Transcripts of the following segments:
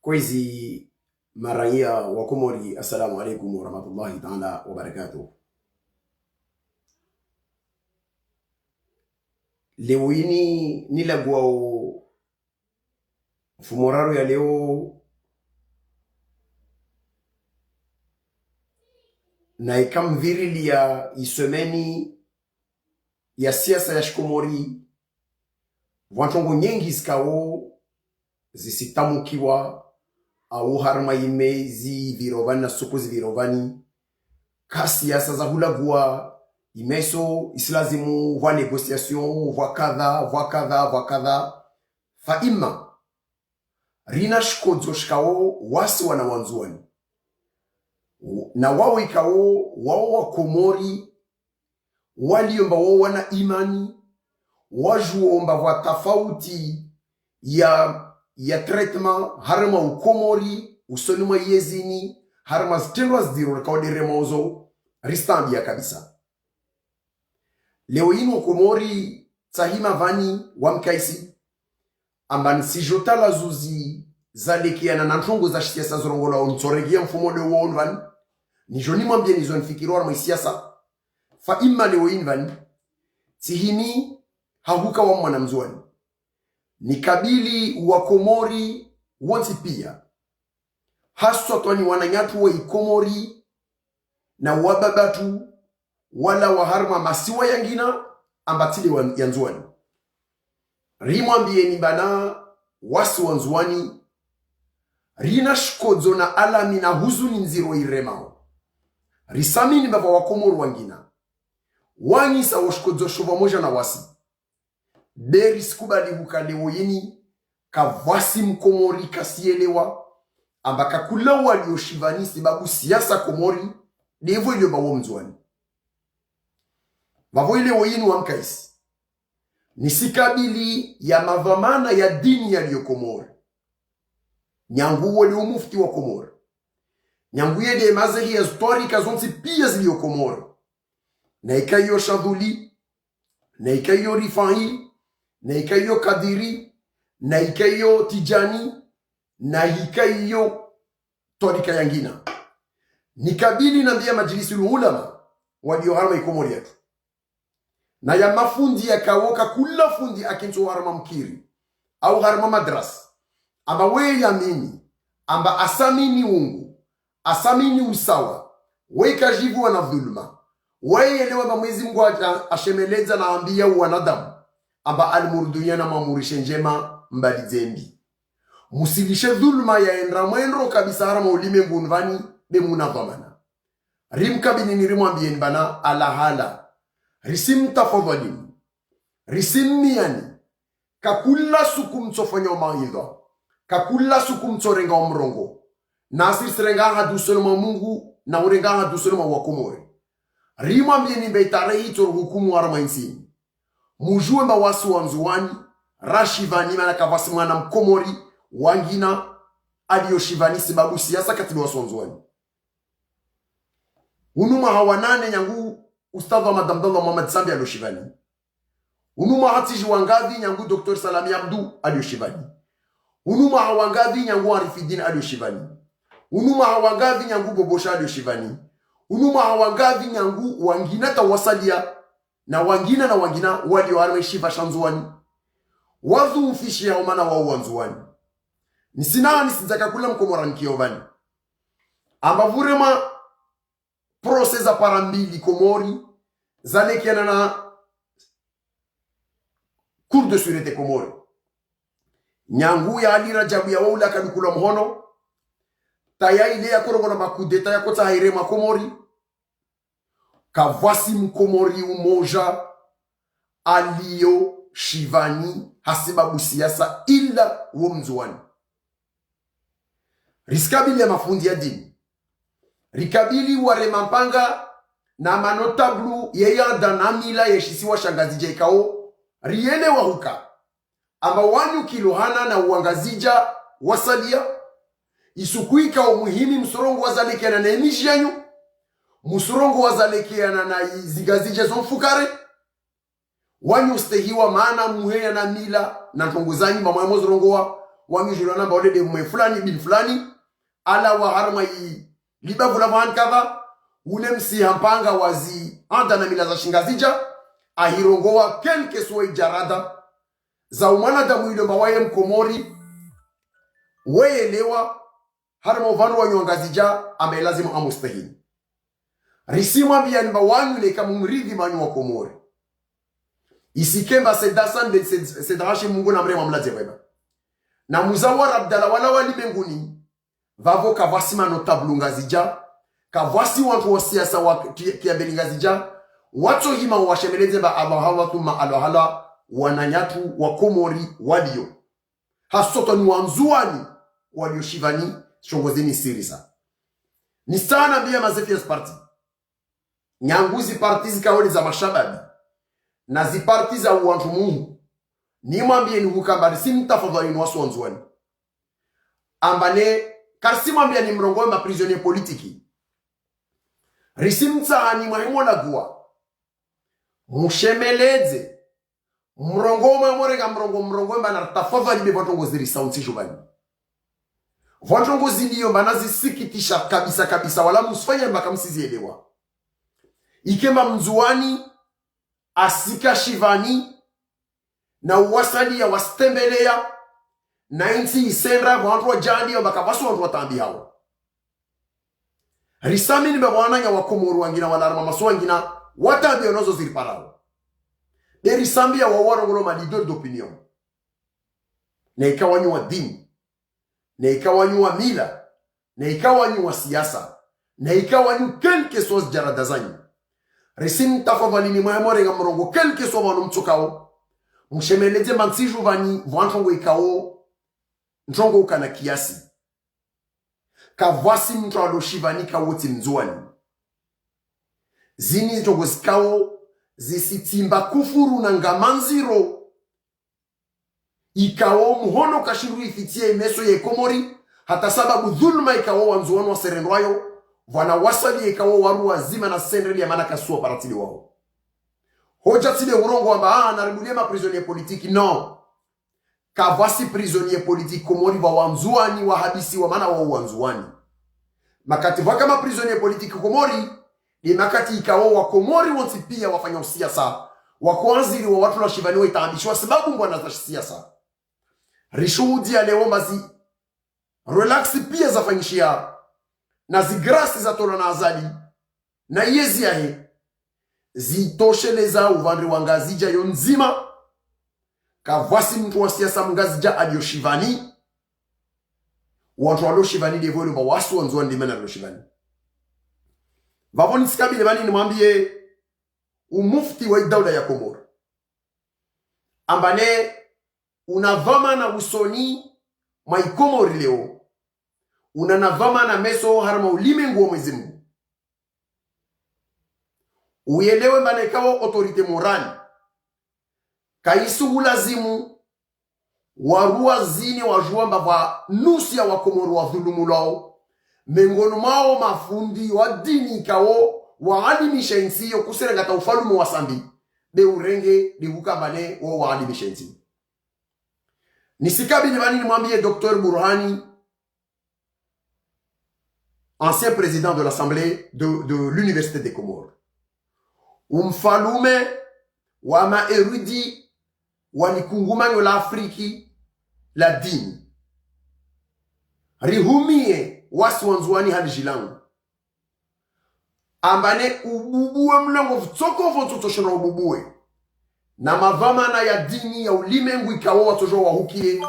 Kwezi maraia wa Komori, assalamu alaikum wa rahmatullahi ta'ala wa barakatuh. Leo ini nilagwao fumoraro ya leo na ikamvirili ya isomeni ya siasa ya shikomori wantongo nyengi zikao zisitamukiwa au harma imezi virovani na soko zivirovani ka siasa za hulagua imeso islazimu wa negociation wa kadha fa ima rina shikodzo shikao wasi wana wanzuani na wao ikao wao wa Komori waliomba wao wana imani wajuomba wa tofauti ya treatment harma ukomori usonuma yezini harma stendwa zdiro kaodere mozo ristambia kabisa. Leo ino Komori tsahima vani wamkaisi ambani sijotala zuzi zalekiana na ntongo za siasa zorongola ontsoregia mfumo de wonvan ni joni mwambie ni zone fikirwa mwa siasa fa imma leo invan tihini hahuka wa mwana mzuani ni kabili wa Komori wonsi pia haswa twani wananyatu wa Komori na wababatu wala waharma masiwa yangina ambatili wa yanzuani rimwambie ni bana wasi wanzuani rina shikodzo na alami na huzuni nziro iremao risamini baba wa Komori wangina wani sa washikodzo shova moja na wasi beri sikubali leo yini kavwasi mkomori kasielewa ambaka kula walioshivani sababu siasa Komori devo ile bawo mzwani bavo ile woyini wa mkaisi nisikabili ya mavamana ya dini ya Komori nyangu wale umufti wa Komori nyangu yede mazehi ya historika zonsi pia zilio Komori na ikayo Shadhuli na ikayo Rifai na ikayo Kadiri na ikayo Tijani na ikayo torika yangina nikabili na mbia majlisi ulama walio harma Komori yetu na ya mafundi ya kawoka kula fundi akincho harma mkiri au harma madras amba we yamini amba asamini ungu asamini usawa we kajivu wana dhulma we elewa Mwenyezi Mungu ashemeleza na ambia wanadamu amba almurdunya na mamurishe njema mbali zembi musilishe dhulma ya endra mwendro kabisa harama ulime ngunvani be munadhamana rimkabini nirimwambie bana alahala risim tafadhalim risim miani kakula suku mtsofanya maidha kakula suku mtsorenga omrongo nasir serenga hadusoloma Mungu na urenga hadusoloma wa Komori rimwambie ni beitare hito hukumu harama insini mujue mawasi wanzuani rashivani mana kavasi mwana mkomori wangina alioshivani sababu siasa katibu wa wanzuani unuma hawanane nyangu ustadha madamdallah Muhammad Sambi alioshivani unuma hatiji wangavi nyangu Dr. Salami Abdu alioshivani unuma hawangavi nyangu Arifidin alioshivani unuma hawangavi nyangu Bobosha alioshivani unuma hawangavi nyangu wangina tawasalia na wangina walio harma shiva shanzuani wazu ufishi ya umana wa wanzuani nisinani sinzaka kula mkomora nikiovani ambavurema procesa parambili Komori zalekiana na cour de sûreté Komori nyangu ya alira jabu ya waula kadukula mhono taya ile ya korongo na makudeta ya kota hairema Komori kavwasi mkomori umoja alio shivani hasibabu siasa ila womzuani riskabili ya mafundi ya dini rikabili warema mpanga na manotablu yeyanda na mila yeshisiwa shangazi jaikao riene wahuka ama wanyu kilohana na uangazija wasalia isukuika umuhimi msorongo wazalekiana na emishi yanyu musurongo wazalekiana na zigazija zonfukare wanyu stehiwa maana muheya na mila na tongozanyi mama mozorongowa wangijula namba ole de mwe fulani bin fulani ala wa harma yi libavu la van kava ule msi hampanga wazi anda na mila za shingazija ahirongoa kelke suwa ijarada za umana damu ile mawaye mkomori weyelewa harma uvanu wa nyongazija ame lazimu amustahili risima biya nba wanyu le kamumridhi manyu wa komori isikemba sedasan de sedrashi mungu na mrema mlaze weba na muzawar abdala wala wali menguni vavo kavasima notablu ngazija kavasi watu wa siasa wa kiabeli ngazija watu hima washemeleze ba abahawatu ma alahala wananyatu wa komori walio hasoto ni wanzuani walio shivani shongozeni sirisa ni sana bia mazefias party nyanguzi party zikaweli za mashababi na ziparti za uwantu mungu ni mwambie ni hukambari simtafadhali ni wasu wanzuani ambane karsi mwambie ni mrongo ma prisonnier politiki risimta ni mwahimola guwa mushemeleze mrongo mwenga mrongo mba na tafadhali be vatongo ziri saunti jubani vatongo ziliyo mba nazisikitisha kabisa wala musfanya mbaka msizielewa ikemba mzuani asika shivani na uwasali ya wastembelea na insi isendra wantu wa jandi ya bakabasu wantu wa tambi hao risami ni mbawana ya wakomoru wangina walarma masu wangina watambi ya nozo ziriparao de risambi ya wawarongono ma leader d'opinion na ikawanyu wa dini na ikawanyu wa mila na ikawanyu wa siasa na ikawanyu kelke sos jaradazanyi Resim tafadhali ni mwamore nga mrongo kelke so wanu mtsukao mshemeleze mansiju vani vantongo ikao ntongo ukana kiasi kavasi mtu aloshivani kawoti mzuani zini ntongo zikao zisitimba kufuru na ngamanziro ikao muhono kashiru ifitie meso ye komori hata sababu dhulma ikao wanzuano wa serendwayo wana wasali ikawa waru zima na sendreli ya mana kasuwa paratili wao. Hoja tile urongo wamba naribulia ma prisonnier politiki. No. Kavasi prisonnier politiki komori wa wanzuani wa habisi wa mana wa wanzuani. Makati waka ma prisonnier politiki komori ni makati ikawa wa komori wansi pia wafanya siasa. Wakuanziri wa watu na shivani wa itaambishwa sababu mbwana za siasa. Rishuhudi ya leo mazi relaxi pia zafanyishia na zigrasi za tola na azali na yezi yahe zitosheleza uvandri wa ngazija yonzima kavasi mtu wa siasa mngazija alioshivani watu walioshivani devo ilo bawasu wanzuwa ndimena alioshivani vavoni sikabile bani ni mwambie umufti wa idawla ya Komoro ambane unavama na usoni mwa ikomori leo unanavama na meso harma ulimengu wa Mwenyezi Mungu uelewe manekao autorite morali kaisu ulazimu warua zini wajua mbava nusi ya wakomoro wa dhulumu lao mengono mao mafundi wa dini kao waalimisha insiyo kuserengata ufalumu wa sambi de urenge de hukabane wa waalimisha insiyo nisikabi ni bani ni mwambie Dr. Burhani ancien président de l'Assemblée de l'Université des Comores. Umfalume wama erudi wanikungumanyo la Afriki la dini. Rihumie wasi wanzuani hadi jilangu. Ambane ububuwe mlango vtoko vtotoshona ububuwe. Na mavamana ya dini ya ulimengu ikawa watojo wa hukie.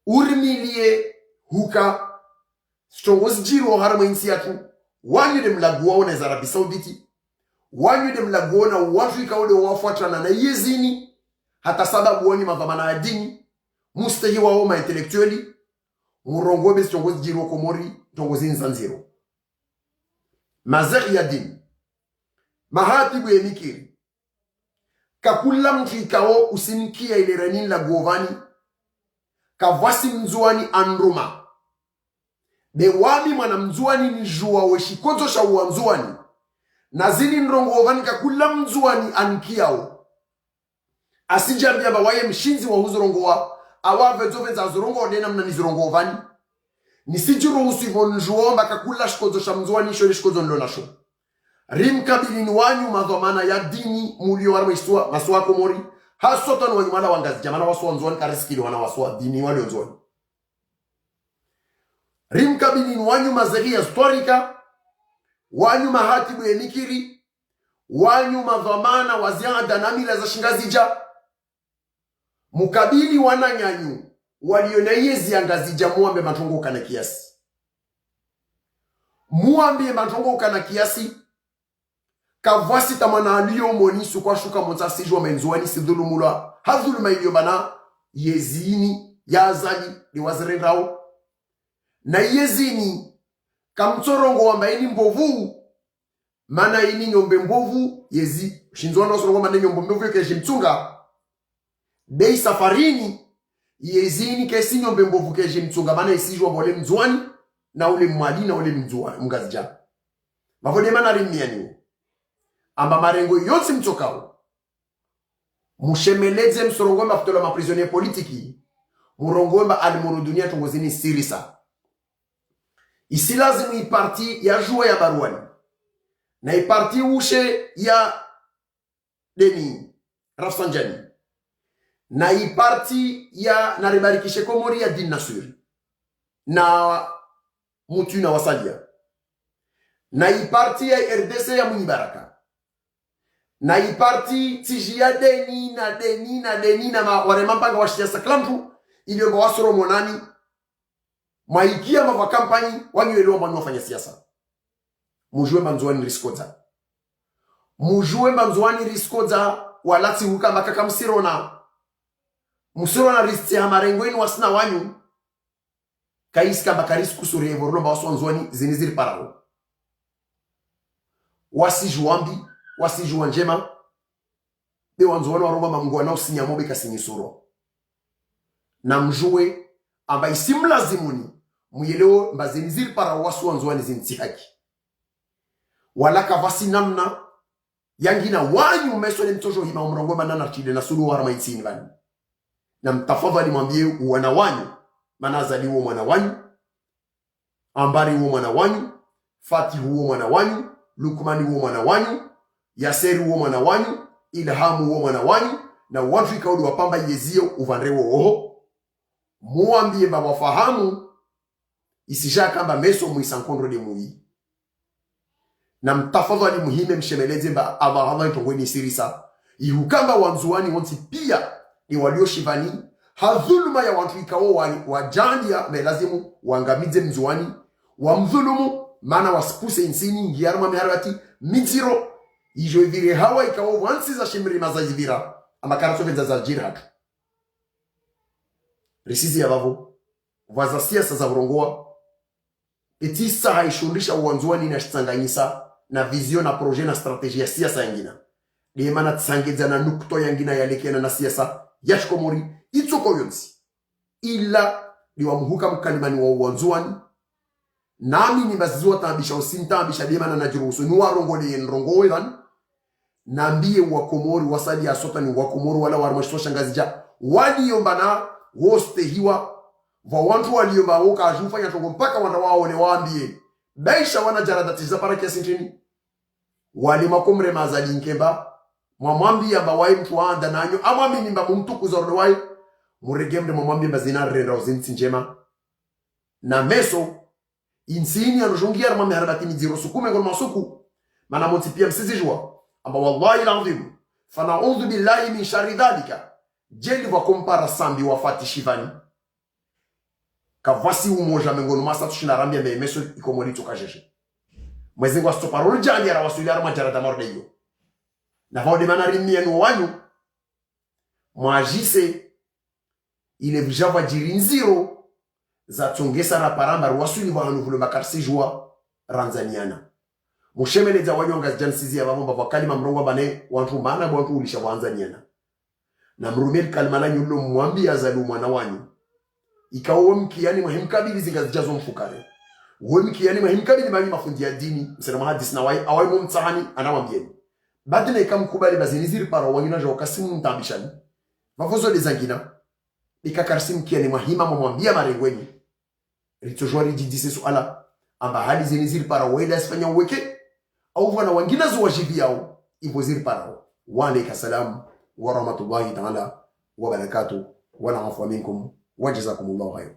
Urimilie huka Strongozi jiro harama insi yatu wanyu de mlaguwa wana za Arabi Sauditi wanyu de mlaguwa na watu ikaode wafuatana na yezini hata sababu wanyu mavamana ya dini mustahi wa oma intelektueli murongobe strongozi jiro Komori strongozi nzanziro mazari ya dini mahatibu ya mikiri kakula mtu ikao usinikia ile renin la govani kavasi mzuani andruma de wami mwana mzuani ni juwa weshikoto sha uanzuani na zili nrongo ovani kakula mzuani ankiao asijambia bawaye mshinzi wa huzurongo wa awa vezo za zurongo dena mna nizirongo vani nisijiro usivon juomba kakula shikozo shamzwani sho shikozo ndo nasho rim kabili ni wanyu madhamana ya dini mulio warma iswa maswa komori hasota no wanyumala wangazi jamana waswa nzwani kariskili wana waswa dini wali nzwani rim kabili ni wanyu mazahia historika wanyu mahatibu enikiri wanyu madhamana waziada na mila za shingazija mukabili wananyanyu walionayezi angazija muambe matongoka na kiasi muambe matongoka na kiasi kavwasi tamana aliyo monisu kwa shuka monsasijwa menzuani sidhulumula hadhuluma iliyobana yezini ya azali ni wazirendao na yezini kamtsorongo wamba ini mbovu mana ini nyombe mbovu yezi shinzwana sorongo mane nyombe mbovu keshi mtunga bei safarini yezini kesi nyombe mbovu keshi mtunga mana isijwa bole mzwani na ule mwadi na ule mzwani mgazija mavode mana rimiani amba marengo yonsi mtokao mushemeleze msorongo mafutola maprisonnier politiki murongo mba alimuru dunia tongozini sirisa isi lazimu iparti ya jua ya baruani na iparti ushe ya deni Rafsanjani na iparti ya naribarikishe komori ya din nasuri na mutu na wasalia na iparti ya RDC ya Munibaraka na iparti tijia deni na waremampanga washia saklamtu iliyo wasoro monani maikia mwa kampani wanyuelewa mwani wafanya siasa mujue manzuani riskoza mujue manzuani riskoza walati huka makaka msirona risti ya marengweni wasina wanyu kaiska bakarisi kusuri evorolo bawasu wanzuani ziniziri parao wasijuambi wasijuwa njema de wanzuani waroma mamgua nao sinyamobe kasinyisuro na mjue amba isimlazimuni muyelewo mbaziniziri para wasu wanzuani zintsihaki wala kavasi namna yangina wanyu mesole mtojo hima umrongo manana chile na sulu warama itsini vani na mtafadhali mwambie wana wanyu manazali huo mwana wanyu ambari huo mwana wanyu Fati huo mwana wanyu Lukmani huo mwana wanyu Yaseri huo mwana wanyu Ilhamu huo mwana wanyu na watu ikaudi wapamba yezio uvanrewo oho muambie mba wafahamu isisha kamba meso muisankondro de mui na mtafadhali muhime mshemeleze mba Allah itongweni sirisa ihukamba wanzuani wanti pia ni walio shivani hadhuluma ya watu ikao wajandia melazimu wangamize mzuani wamdhulumu mana waspuse insini ngiyaruma miharati mitiro ijo ivire hawa ikao wansi za shimri mazazivira ama karasovenza za jirhatu resizi ya vavo vaza siasa za urongoa etisa haishundisha uwanzuani na shitsanganyisa na vizio na proje na strategia siasa yangina diemana tsangedza na nukto yangina yalekena na siasa yashkomori itsoko yonsi ila liwamuhuka mkalimani wa uwanzuani nami ni bazizuwa tambisha usintambisha diemana na jiruhusu nuwa rongole yenrongowe van nambie wakomori wasali ya sota ni wakomori wala warmashto shangazija wali yombana woste hiwa wa wantu waliomba woka ajufanya tongo mpaka wana waone waambie baisha wana jaradati za para kiasi nchini wali makomre mazali nkemba mwamwambi ya bawai mtu waanda nanyo amwambi nimba mtuku zordo wai muregemde mwamwambi mba zinarenda uzinti njema na meso insini anujungia rama meharabatini ziro sukume ngol masuku mana monti pia msizijua amba wallahi l'azim fanaudhu billahi min shari dhalika jeli wa kompara sambi wafati shivani kavasi umoja mengono masa tushina rambia memeso ikomori tokajeje mwezengo astoparolo jani ara wasuli ara majarada mordeyo na vode manarimi yenu wanyu mwajise ile vijava jirinziro za tongesa na paramba wasuli wanu vulo makarsi jua ranzaniana mushemele za wanyu ngaz jansizi ya vavomba vakalima mrongo bane wantu mana wantu ulisha wanzaniana na mrumeli kalmana nyulo mwambi azalu mwana wanyu ikawo mkiani mahimkabili zingazijazo mfukare uwe mkiani mahimkabili mami mafundi ya dini msena mahadisi na awai mumtahani anawambieni badina ikamkubali baziniziri para wangina jo kasimu mtabishani mafozo le zangina ikakarsim kia ni mahima mwambia marengweni ritojwa rijidise suala amba hali zeni ziri para wela asifanya uweke au wana wangina zuwajibi yao ivo ziri para wa alayka salam wa rahmatullahi ta'ala wa barakatuh wa na'afu minkum wa jazakumullahu khairan.